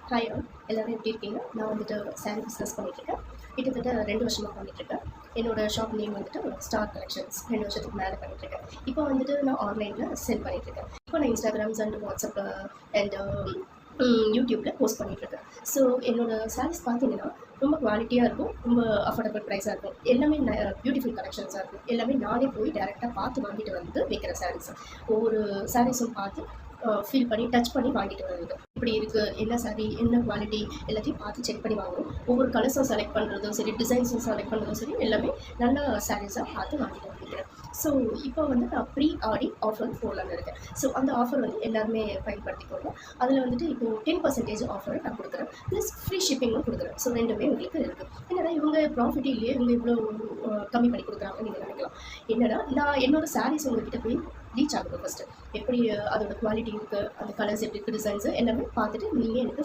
Hi all, எல்லோரும் எப்படி இருக்கீங்க? நான் வந்துட்டு சாரீ பிஸ்னஸ் பண்ணிகிட்ருக்கேன். கிட்டத்தட்ட 2 வருஷமாக பண்ணிகிட்ருக்கேன். என்னோடய ஷாப் நேம் வந்துட்டு ஸ்டார் கலெக்ஷன்ஸ். 2 வருஷத்துக்கு மேலே பண்ணிகிட்ருக்கேன். இப்போ வந்துட்டு நான் ஆன்லைனில் செல் பண்ணிகிட்ருக்கேன். இப்போ நான் இன்ஸ்டாகிராம்ஸ் அண்ட் வாட்ஸ்அப் அண்ட் யூடியூப்பில் போஸ்ட் பண்ணிகிட்ருக்கேன். ஸோ என்னோடய சாரீஸ் பார்த்தீங்கன்னா ரொம்ப குவாலிட்டியாக இருக்கும், ரொம்ப அஃபோர்டபுள் ப்ரைஸாக இருக்கும். எல்லாமே பியூட்டிஃபுல் கலெக்ஷன்ஸாக இருக்கும். எல்லாமே நானே போய் டேரெக்டாக பார்த்து வாங்கிட்டு வந்து விற்கிற சாரீஸ். ஒவ்வொரு சாரீஸும் பார்த்து ஃபீல் பண்ணி டச் பண்ணி வாங்கிட்டு வருது. இப்படி இருக்குது, என்ன சாரீ, என்ன குவாலிட்டி, எல்லாத்தையும் பார்த்து செக் பண்ணி வாங்குவோம். ஒவ்வொரு கலர்ஸும் செலக்ட் பண்ணுறதும் சரி, டிசைன்ஸும் செலக்ட் பண்ணுறதும் சரி, எல்லாமே நல்ல சாரீஸாக பார்த்து வாங்கிட்டு வந்துருக்கிறேன். ஸோ இப்போ வந்து நான் ப்ரீ ஆடி ஆஃபர் போடலான்னு இருக்கேன். ஸோ அந்த ஆஃபர் வந்து எல்லாருமே பயன்படுத்திக்கோங்க. அதில் வந்துட்டு இப்போது 10% ஆஃபர் நான் கொடுக்குறேன், ப்ளஸ் ஃப்ரீ ஷிப்பிங்கும் கொடுக்குறேன். ஸோ ரெண்டுமே உங்களுக்கு இருக்குது. என்னடா இவங்க ப்ராஃபிட் இல்லையே, இவங்க இவ்வளோ கம்மி பண்ணி கொடுக்குறாங்கன்னு நீங்கள் நினைக்கலாம். என்னடா நான் என்னோடய சாரீஸ் உங்கள்கிட்ட போய் ரீச் ஆகுது. ஃபஸ்ட்டு எப்படி அதோட குவாலிட்டி இருக்குது, அந்த கலர்ஸ் எப்படி இருக்குது, டிசைன்ஸு எல்லாமே பார்த்துட்டு நீங்கள் எனக்கு